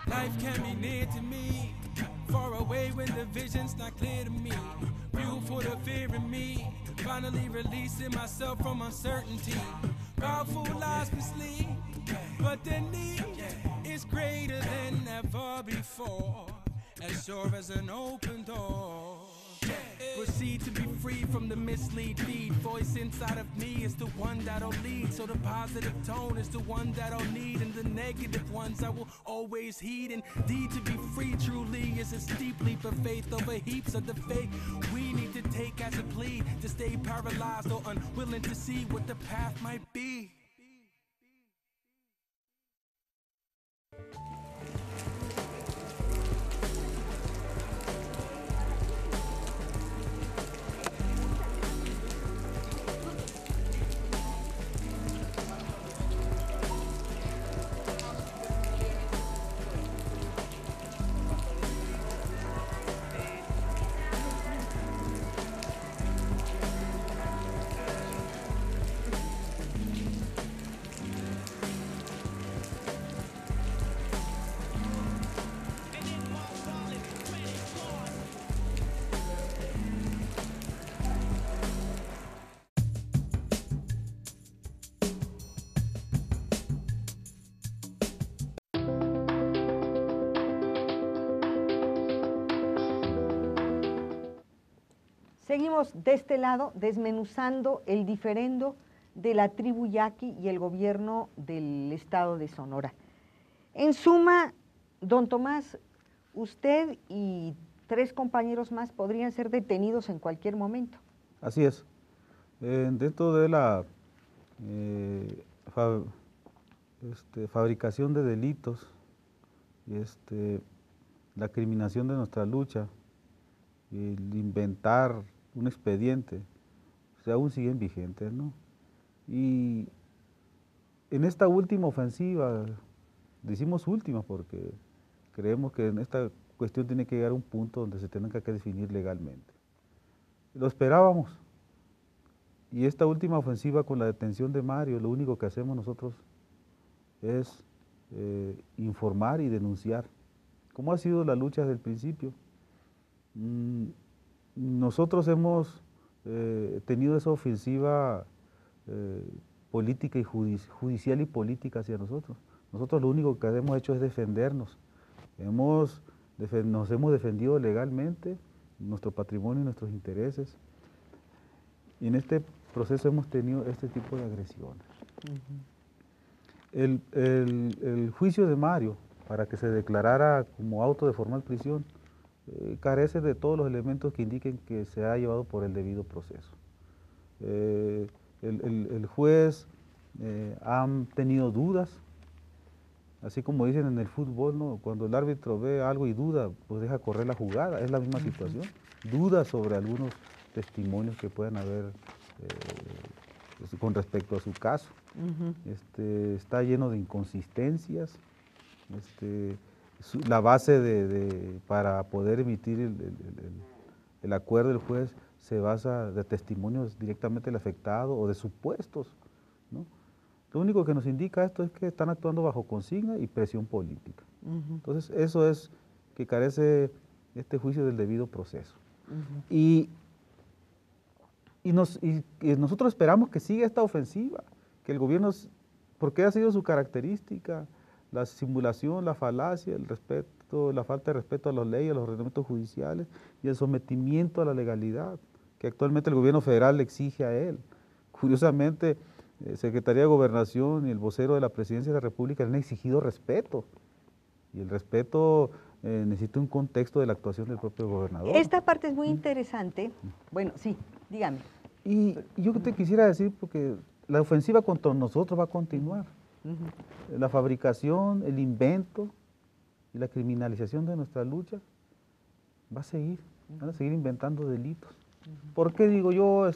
Life can be near to me, far away when the vision's not clear to me. Fuel for the fear in me, finally releasing myself from uncertainty. Powerful lies mislead, but the need is greater than ever before, as sure as an open door. Proceed to be free from the mislead feed. Voice inside of me is the one that'll lead. So the positive tone is the one that I'll need, and the negative ones I will always heed. Indeed, to be free truly is a steep leap of faith over heaps of the fake we need to take as a plea to stay paralyzed or unwilling to see what the path might be. Seguimos de este lado desmenuzando el diferendo de la tribu yaqui y el gobierno del estado de Sonora. En suma, don Tomás, usted y 3 compañeros más podrían ser detenidos en cualquier momento. Así es. Dentro de la fabricación de delitos, la criminación de nuestra lucha, el inventar un expediente, aún siguen vigentes, ¿no? Y en esta última ofensiva, decimos última porque creemos que en esta cuestión tiene que llegar a un punto donde se tenga que definir legalmente. Lo esperábamos, y esta última ofensiva con la detención de Mario, lo único que hacemos nosotros es informar y denunciar. ¿Cómo ha sido la lucha desde el principio? Nosotros hemos tenido esa ofensiva política y judicial y política hacia nosotros. Nosotros lo único que hemos hecho es defendernos. Nos hemos defendido legalmente nuestro patrimonio y nuestros intereses. Y en este proceso hemos tenido este tipo de agresiones. El juicio de Mario, para que se declarara como auto de formal prisión, carece de todos los elementos que indiquen que se ha llevado por el debido proceso. El juez ha tenido dudas, así como dicen en el fútbol, ¿no? Cuando el árbitro ve algo y duda, pues deja correr la jugada, es la misma situación. Duda sobre algunos testimonios que puedan haber con respecto a su caso. Está lleno de inconsistencias. La base para poder emitir el acuerdo del juez se basa de testimonios directamente del afectado o de supuestos, ¿no? Lo único que nos indica esto es que están actuando bajo consigna y presión política. Entonces, eso es que carece este juicio del debido proceso. Y nosotros esperamos que siga esta ofensiva, que el gobierno, porque ha sido su característica, la simulación, la falacia, el respeto, la falta de respeto a las leyes, a los ordenamientos judiciales y el sometimiento a la legalidad, que actualmente el gobierno federal le exige a él. Curiosamente, Secretaría de Gobernación y el vocero de la Presidencia de la República le han exigido respeto, y el respeto necesita un contexto de la actuación del propio gobernador. Esta parte es muy interesante. Bueno, sí, dígame. Y yo te quisiera decir, porque la ofensiva contra nosotros va a continuar. La fabricación, el invento y la criminalización de nuestra lucha va a seguir, van a seguir inventando delitos. ¿Por qué digo yo?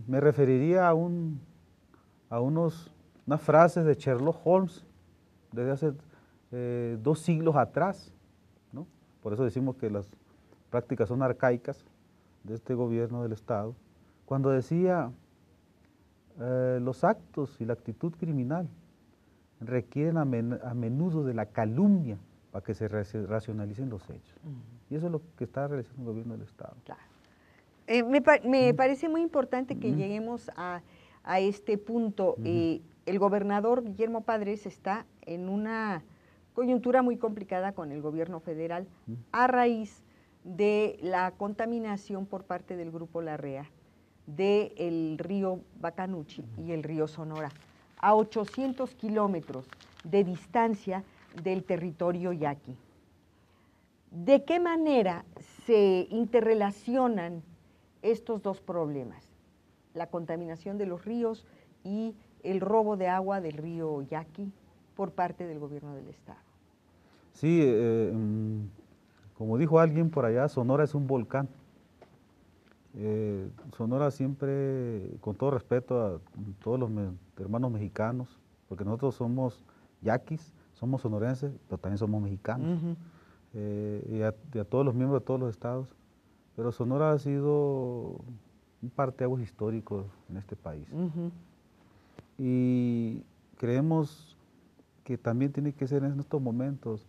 Me referiría a unas frases de Sherlock Holmes desde hace 2 siglos atrás, ¿no? Por eso decimos que las prácticas son arcaicas de este gobierno del Estado, cuando decía: los actos y la actitud criminal requieren a menudo de la calumnia para que se racionalicen los hechos. Y eso es lo que está realizando el gobierno del Estado. Claro. Me parece muy importante que lleguemos a este punto. El gobernador Guillermo Padres está en una coyuntura muy complicada con el gobierno federal a raíz de la contaminación por parte del Grupo La Rea del río Bacanuchi y el río Sonora, a 800 kilómetros de distancia del territorio yaqui. ¿De qué manera se interrelacionan estos dos problemas? La contaminación de los ríos y el robo de agua del río Yaqui por parte del gobierno del Estado. Sí, como dijo alguien por allá, Sonora es un volcán. Sonora siempre, con todo respeto a todos los hermanos mexicanos, porque nosotros somos yaquis, somos sonorenses, pero también somos mexicanos, y a todos los miembros de todos los estados, pero Sonora ha sido un parteaguas histórico en este país. Y creemos que también tiene que ser en estos momentos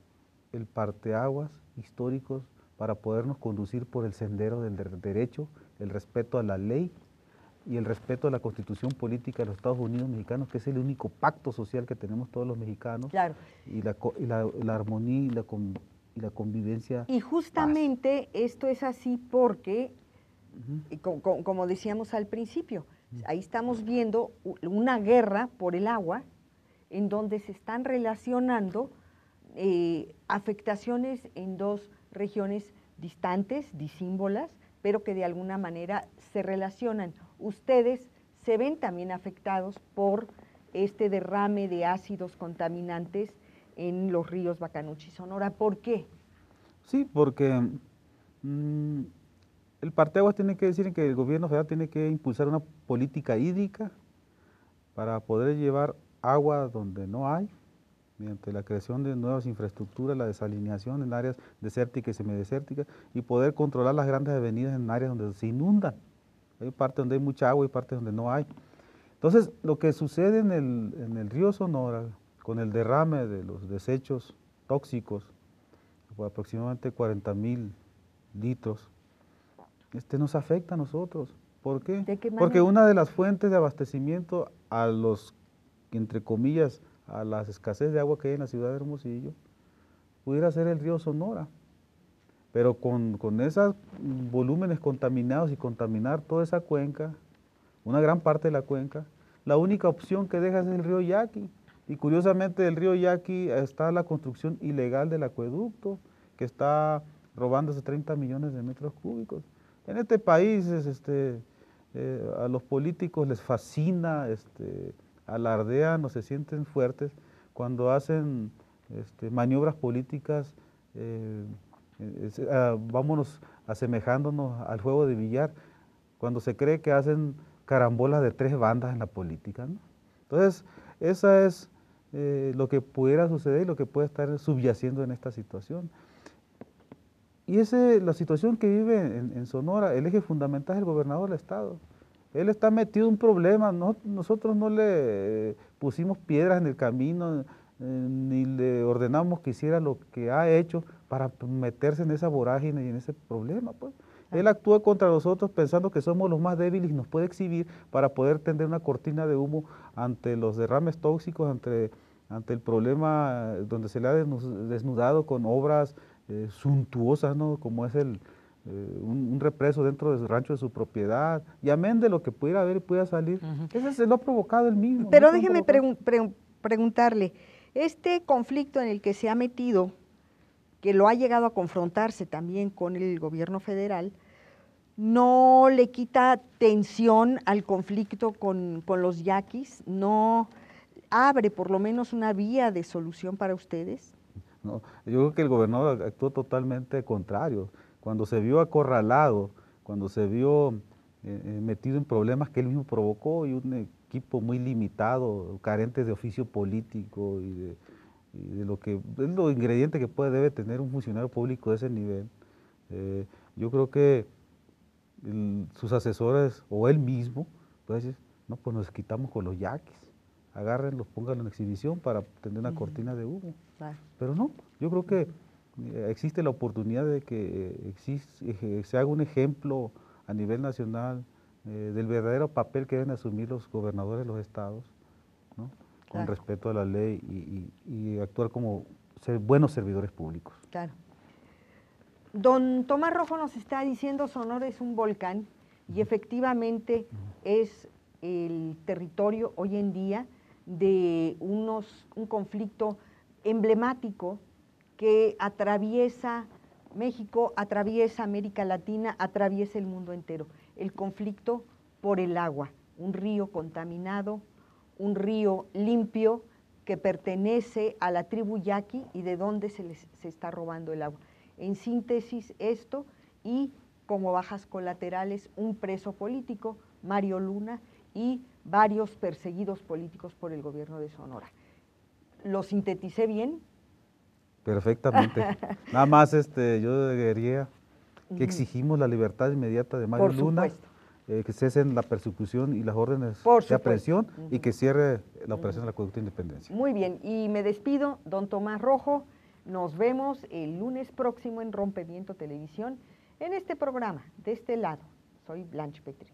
el parteaguas históricos para podernos conducir por el sendero del derecho, el respeto a la ley y el respeto a la Constitución política de los Estados Unidos mexicanos, que es el único pacto social que tenemos todos los mexicanos. Claro. Y la armonía y la convivencia. Y justamente esto es así porque, como decíamos al principio, ahí estamos viendo una guerra por el agua en donde se están relacionando afectaciones en dos regiones distantes, disímbolas, pero que de alguna manera se relacionan. Ustedes se ven también afectados por este derrame de ácidos contaminantes en los ríos Bacanuchi y Sonora. ¿Por qué? Sí, porque el parteaguas tiene que decir que el gobierno federal tiene que impulsar una política hídrica para poder llevar agua donde no hay, mediante la creación de nuevas infraestructuras, la desalineación en áreas desérticas y semidesérticas, y poder controlar las grandes avenidas en áreas donde se inundan. Hay partes donde hay mucha agua y partes donde no hay. Entonces, lo que sucede en el río Sonora, con el derrame de los desechos tóxicos, por aproximadamente 40,000 litros, nos afecta a nosotros. ¿Por qué? ¿De qué manera? Porque una de las fuentes de abastecimiento a los, entre comillas, a las escasez de agua que hay en la ciudad de Hermosillo, pudiera ser el río Sonora. Pero con esos volúmenes contaminados y contaminar toda esa cuenca, una gran parte de la cuenca, la única opción que deja es el río Yaqui. Y curiosamente del río Yaqui está la construcción ilegal del acueducto, que está robándose 30 millones de metros cúbicos. En este país a los políticos les fascina, alardean o se sienten fuertes cuando hacen maniobras políticas, vámonos asemejándonos al juego de billar, cuando se cree que hacen carambolas de 3 bandas en la política, ¿no? Entonces, esa es lo que pudiera suceder y lo que puede estar subyaciendo en esta situación. Y la situación que vive en Sonora, el eje fundamental es el gobernador del estado. Él está metido en un problema, nosotros no le pusimos piedras en el camino, ni le ordenamos que hiciera lo que ha hecho para meterse en esa vorágine y en ese problema, pues. Él actúa contra nosotros pensando que somos los más débiles y nos puede exhibir para poder tender una cortina de humo ante los derrames tóxicos, ante el problema donde se le ha desnudado con obras suntuosas, ¿no? Como es un represo dentro del rancho de su propiedad, y amén de lo que pudiera haber y pudiera salir. Ese se lo ha provocado él mismo. Pero ¿no? déjeme preguntarle, este conflicto en el que se ha metido, que lo ha llegado a confrontarse también con el gobierno federal, ¿no le quita tensión al conflicto con los yaquis? ¿No abre por lo menos una vía de solución para ustedes? No, yo creo que el gobernador actuó totalmente contrario. Cuando se vio acorralado, cuando se vio metido en problemas que él mismo provocó, y un equipo muy limitado, carente de oficio político y de lo que es lo ingrediente que debe tener un funcionario público de ese nivel, yo creo que sus asesores o él mismo puede decir, no, pues nos quitamos con los yaquis, agárrenlos, pónganlos en exhibición para tener una cortina de humo. Claro. Pero no, yo creo que existe la oportunidad de que se haga un ejemplo a nivel nacional del verdadero papel que deben asumir los gobernadores de los estados, ¿no? Con Claro. respeto a la ley y actuar como buenos servidores públicos. Claro. Don Tomás Rojo nos está diciendo Sonora es un volcán y efectivamente es el territorio hoy en día de un conflicto emblemático que atraviesa México, atraviesa América Latina, atraviesa el mundo entero. El conflicto por el agua, un río contaminado, un río limpio que pertenece a la tribu yaqui y de donde se está robando el agua. En síntesis esto, y como bajas colaterales un preso político, Mario Luna, y varios perseguidos políticos por el gobierno de Sonora. ¿Lo sinteticé bien? Perfectamente. Nada más yo diría que exigimos la libertad inmediata de Mario Luna, que cesen la persecución y las órdenes de aprehensión y que cierre la operación del Acueducto de Independencia. Muy bien, y me despido, don Tomás Rojo. Nos vemos el lunes próximo en Rompimiento Televisión, en este programa, de este lado. Soy Blanche Petri.